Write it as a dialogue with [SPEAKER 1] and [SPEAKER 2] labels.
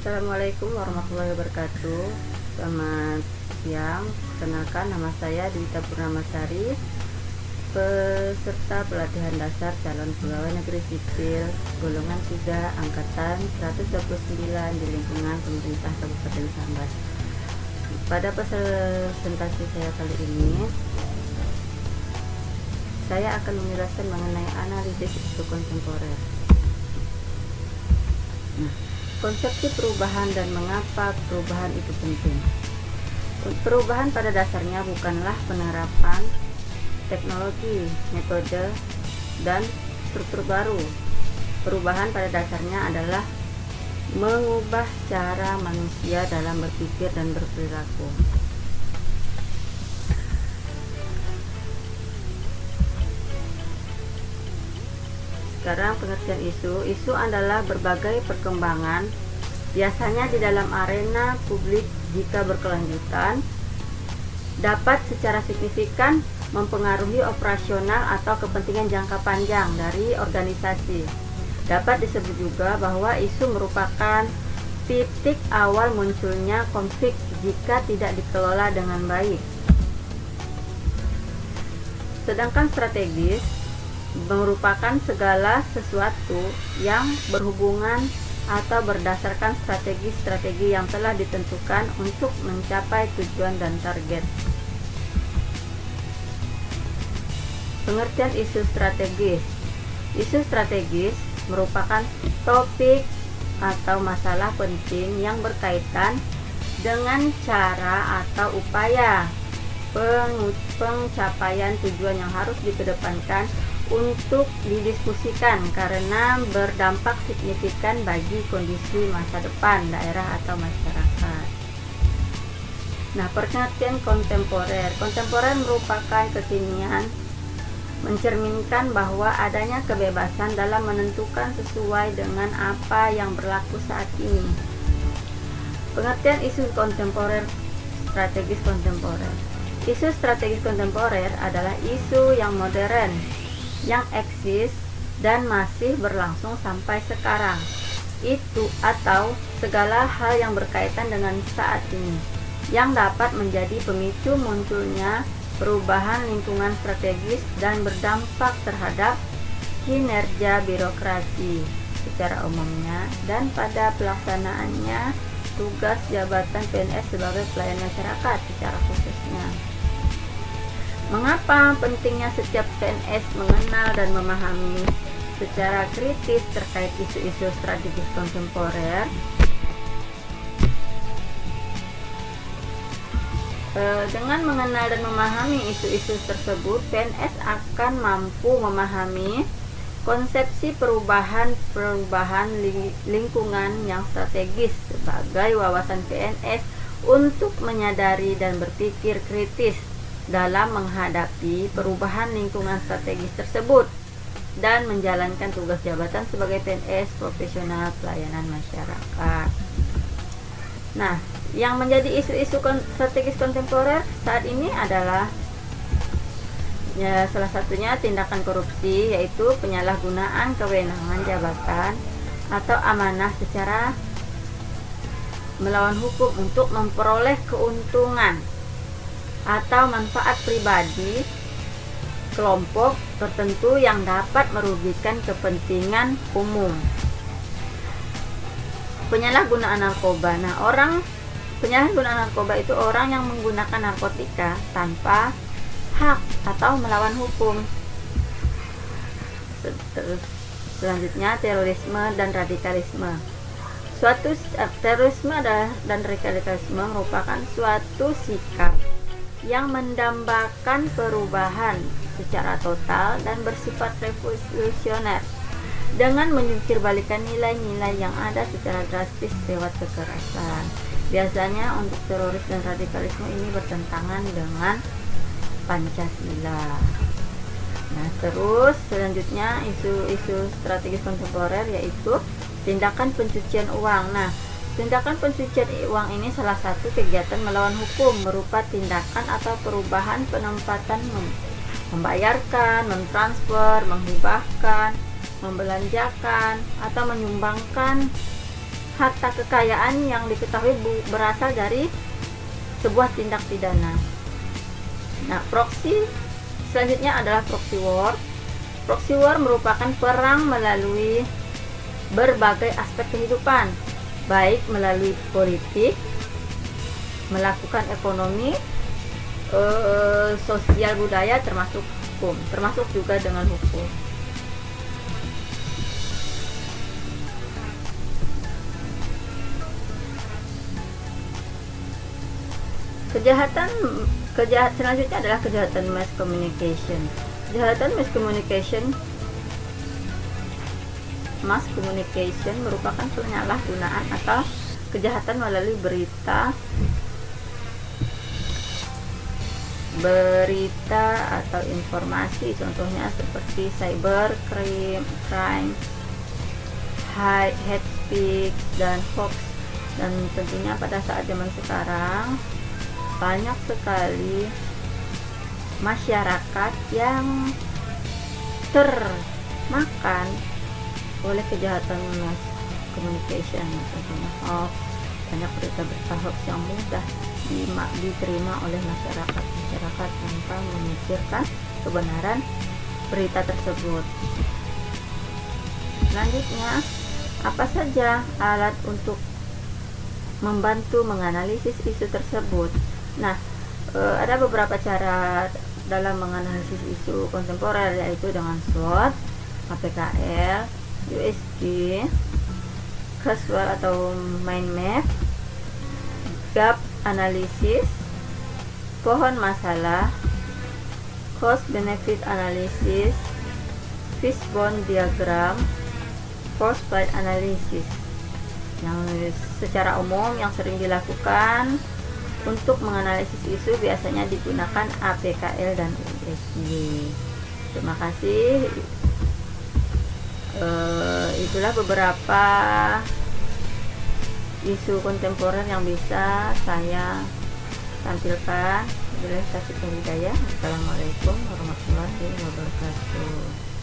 [SPEAKER 1] Assalamualaikum warahmatullahi wabarakatuh. Selamat siang. Kenalkan, nama saya Dwita Purnamasari, peserta pelatihan dasar calon pegawai negeri sipil golongan 3 angkatan 129 di lingkungan pemerintah Kabupaten Sambas. Pada presentasi saya kali ini, saya akan menjelaskan mengenai analisis isu kontemporer. Konsepsi perubahan dan mengapa perubahan itu penting. Perubahan pada dasarnya bukanlah penerapan teknologi, metode, dan struktur baru. Perubahan pada dasarnya adalah mengubah cara manusia dalam berpikir dan berperilaku. Sekarang pengertian isu. Isu adalah berbagai perkembangan, biasanya di dalam arena publik jika berkelanjutan, dapat secara signifikan mempengaruhi operasional atau kepentingan jangka panjang dari organisasi. Dapat disebut juga bahwa isu merupakan titik awal munculnya konflik jika tidak dikelola dengan baik. Sedangkan strategis merupakan segala sesuatu yang berhubungan atau berdasarkan strategi-strategi yang telah ditentukan untuk mencapai tujuan dan target. Pengertian isu strategis. Isu strategis merupakan topik atau masalah penting yang berkaitan dengan cara atau upaya pencapaian tujuan yang harus dikedepankan untuk didiskusikan karena berdampak signifikan bagi kondisi masa depan daerah atau masyarakat. Nah, pengertian kontemporer. Kontemporer merupakan kekinian, mencerminkan bahwa adanya kebebasan dalam menentukan sesuai dengan apa yang berlaku saat ini. Pengertian isu kontemporer, strategis kontemporer. Isu strategis kontemporer adalah isu yang modern, yang eksis dan masih berlangsung sampai sekarang. Itu atau segala hal yang berkaitan dengan saat ini, yang dapat menjadi pemicu munculnya perubahan lingkungan strategis dan berdampak terhadap kinerja birokrasi secara umumnya dan pada pelaksanaannya tugas jabatan PNS sebagai pelayan masyarakat secara khususnya. Mengapa pentingnya setiap PNS mengenal dan memahami secara kritis terkait isu-isu strategis kontemporer? Dengan mengenal dan memahami isu-isu tersebut, PNS akan mampu memahami konsepsi perubahan lingkungan yang strategis sebagai wawasan PNS untuk menyadari dan berpikir kritis dalam menghadapi perubahan lingkungan strategis tersebut dan menjalankan tugas jabatan sebagai PNS profesional pelayanan masyarakat. Nah, yang menjadi isu-isu strategis kontemporer saat ini adalah salah satunya tindakan korupsi, yaitu penyalahgunaan kewenangan jabatan atau amanah secara melawan hukum untuk memperoleh keuntungan atau manfaat pribadi kelompok tertentu yang dapat merugikan kepentingan umum. Penyalahgunaan narkoba. Nah, penyalahgunaan narkoba itu orang yang menggunakan narkotika tanpa hak atau melawan hukum. Selanjutnya, terorisme dan radikalisme. Terorisme dan radikalisme merupakan suatu sikap yang mendambakan perubahan secara total dan bersifat revolusioner dengan menjungkir-balikan nilai-nilai yang ada secara drastis lewat kekerasan. Biasanya untuk teroris dan radikalisme ini bertentangan dengan Pancasila. Nah, terus selanjutnya isu-isu strategis kontemporer yaitu tindakan pencucian uang. Nah, tindakan pencucian uang ini salah satu kegiatan melawan hukum berupa tindakan atau perubahan penempatan membayarkan, mentransfer, menghibahkan, membelanjakan, atau menyumbangkan harta kekayaan yang diketahui berasal dari sebuah tindak pidana. Nah, proksi selanjutnya adalah proxy war. Proxy war merupakan perang melalui berbagai aspek kehidupan, baik melalui politik, melakukan ekonomi, sosial, budaya, termasuk hukum, termasuk juga dengan hukum. Kejahatan selanjutnya adalah kejahatan mass communication. Kejahatan mass communication merupakan penyalahgunaan atau kejahatan melalui berita atau informasi, contohnya seperti cyber crime, hate speech, dan hoax. Dan tentunya pada saat zaman sekarang banyak sekali masyarakat yang termakan oleh kejahatan mass communication, contohnya hoax. Banyak berita-berita hoax yang mudah diterima oleh masyarakat tanpa memikirkan kebenaran berita tersebut. Selanjutnya, apa saja alat untuk membantu menganalisis isu tersebut? Nah, ada beberapa cara dalam menganalisis isu kontemporer, yaitu dengan SWOT, APKL, USG, Kurzweil atau mind map, gap analysis, pohon masalah, cost benefit analysis, fishbone diagram, force field analysis. Yang secara umum yang sering dilakukan untuk menganalisis isu biasanya digunakan APKL dan USG. Terima kasih. Itulah beberapa isu kontemporer yang bisa saya tampilkan. Wabillahi taufiq wal hidayah. Assalamualaikum warahmatullahi wabarakatuh.